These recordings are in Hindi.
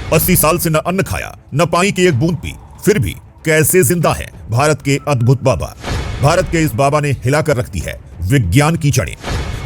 80 साल से न अन्न खाया, न पानी की एक बूंद पी, फिर भी कैसे जिंदा है भारत के अद्भुत बाबा। भारत के इस बाबा ने हिलाकर रख दी है विज्ञान की जड़ें।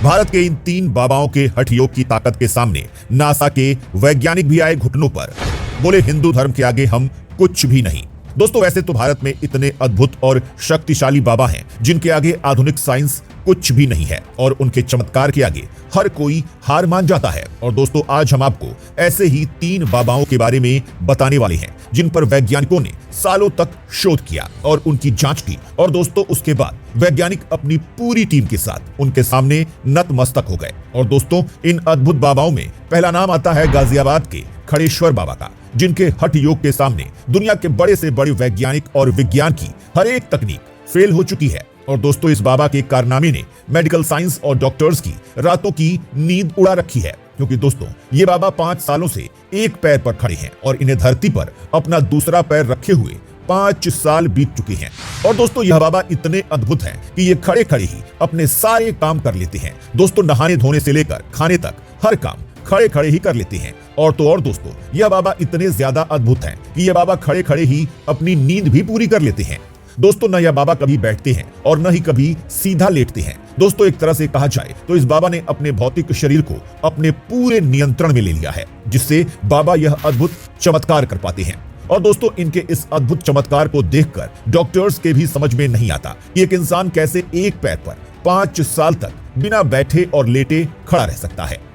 भारत के इन 3 बाबाओं के हठ योग की ताकत के सामने नासा के वैज्ञानिक भी आए घुटनों पर, बोले हिंदू धर्म के आगे हम कुछ भी नहीं। दोस्तों, वैसे तो भारत में इतने अद्भुत और शक्तिशाली बाबा हैं जिनके आगे आधुनिक साइंस कुछ भी नहीं है और उनके चमत्कार के आगे हर कोई हार मान जाता है। और दोस्तों, आज हम आपको ऐसे ही 3 बाबाओं के बारे में बताने वाले हैं जिन पर वैज्ञानिकों ने सालों तक शोध किया और उनकी जांच की। और दोस्तों, उसके बाद वैज्ञानिक अपनी पूरी टीम के साथ उनके सामने नतमस्तक हो गए। और दोस्तों, इन अद्भुत बाबाओं में पहला नाम आता है गाजियाबाद के खड़ेश्वर बाबा का, जिनके हठ योग के सामने दुनिया के बड़े से बड़े वैज्ञानिक और विज्ञान की हर एक तकनीक फेल हो चुकी है। और दोस्तों, इस बाबा के कारनामे ने मेडिकल साइंस और डॉक्टर्स की रातों की नींद उड़ा रखी है, क्योंकि दोस्तों ये बाबा 5 सालों से एक पैर पर खड़े हैं और इन्हें धरती पर अपना दूसरा पैर रखे हुए 5 साल बीत चुके हैं। और दोस्तों, यह बाबा इतने अद्भुत हैं कि ये खड़े खड़े ही अपने सारे काम कर लेते हैं। दोस्तों, नहाने धोने से लेकर खाने तक हर काम खड़े खड़े ही कर लेते हैं। और तो और दोस्तों, यह बाबा इतने ज्यादा अद्भुत हैं कि यह बाबा खड़े खड़े ही अपनी नींद भी पूरी कर लेते हैं। दोस्तों, न यह बाबा कभी बैठते हैं और न ही कभी सीधा लेटते हैं। दोस्तों, एक तरह से कहा जाए तो इस बाबा ने अपने भौतिक शरीर को अपने पूरे नियंत्रण में ले लिया है, जिससे बाबा यह अद्भुत चमत्कार कर पाते हैं। और दोस्तों, इनके इस अद्भुत चमत्कार को देखकर डॉक्टर्स के भी समझ में नहीं आता कि एक इंसान कैसे एक पैर पर 5 साल तक बिना बैठे और लेटे खड़ा रह सकता है।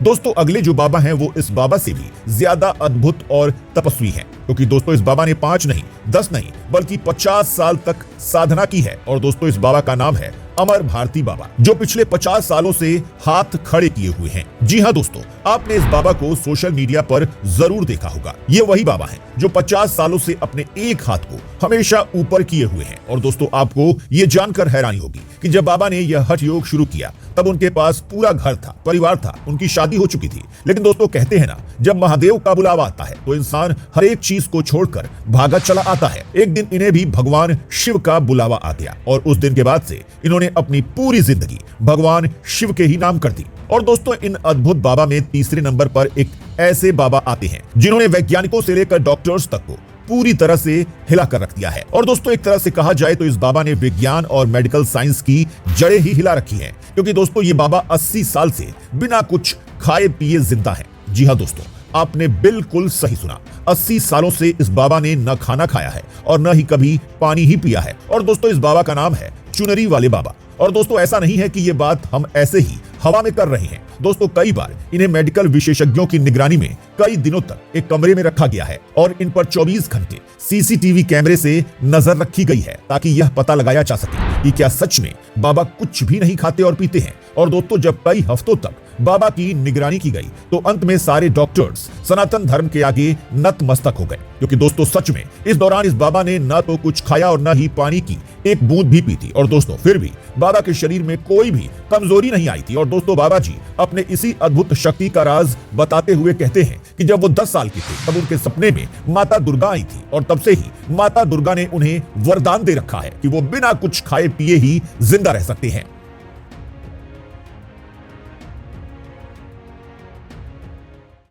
दोस्तों, अगले जो बाबा हैं वो इस बाबा से भी ज्यादा अद्भुत और तपस्वी हैं, क्योंकि दोस्तों इस बाबा ने 5 नहीं, 10 नहीं, बल्कि 50 साल तक साधना की है। और दोस्तों, इस बाबा का नाम है अमर भारती बाबा, जो पिछले 50 सालों से हाथ खड़े किए हुए हैं। जी हाँ दोस्तों, आपने इस बाबा को सोशल मीडिया पर जरूर देखा होगा। ये वही बाबा हैं जो 50 सालों से अपने एक हाथ को हमेशा ऊपर किए हुए हैं। और दोस्तों, आपको ये जानकर हैरानी होगी कि जब बाबा ने यह हठ योग शुरू किया तब उनके पास पूरा घर था, परिवार था, उनकी शादी हो चुकी थी। लेकिन दोस्तों, कहते हैं ना, जब महादेव का बुलावा आता है तो इंसान हर एक चीज को छोड़कर भागा चला आता है। एक दिन इन्हें भी भगवान शिव का बुलावा आ गया और उस दिन के बाद से इन्होंने अपनी पूरी जिंदगी भगवान शिव के ही नाम कर दी। और दोस्तों, इन अद्भुत बाबा में तीसरे नंबर पर एक ऐसे बाबा आते हैं जिन्होंने वैज्ञानिकों से लेकर डॉक्टर्स तक को पूरी तरह से हिला कर रख दिया है। और दोस्तों, एक तरह से कहा जाए तो इस बाबा ने विज्ञान और मेडिकल साइंस की जड़ें ही हिला रखी हैं, क्योंकि दोस्तों ये बाबा 80 साल से बिना कुछ खाए पिए जिंदा है। जी हाँ दोस्तों, आपने बिल्कुल सही सुना। 80 सालों से इस बाबा ने न खाना खाया है और न ही कभी पानी ही पिया है। और दोस्तों, इस बाबा का नाम है चुनरी वाले बाबा। और दोस्तों, ऐसा नहीं है कि ये बात हम ऐसे ही हवा में कर रहे हैं। दोस्तों, कई बार इन्हें मेडिकल विशेषज्ञों की निगरानी में कई दिनों तक एक कमरे में रखा गया है और इन पर 24 घंटे सीसीटीवी कैमरे से नजर रखी गई है, ताकि यह पता लगाया जा सके कि क्या सच में बाबा कुछ भी नहीं खाते और पीते हैं। और दोस्तों, जब कई हफ्तों तक बाबा की निगरानी की गई तो अंत में सारे डॉक्टर्स सनातन धर्म के आगे नतमस्तक हो गए, क्योंकि दोस्तों सच में इस दौरान इस बाबा ने न तो कुछ खाया और न ही पानी की एक बूंद भी पी थी। और दोस्तों, फिर भी बाबा के शरीर में कोई भी कमजोरी नहीं आई थी। और दोस्तों, बाबा जी अपने इसी अद्भुत शक्ति का राज बताते हुए कहते हैं कि जब वो 10 साल के थे तब उनके सपने में माता दुर्गा आई थी और तब से ही माता दुर्गा ने उन्हें वरदान दे रखा है कि वो बिना कुछ खाए पिए ही जिंदा रह सकते हैं।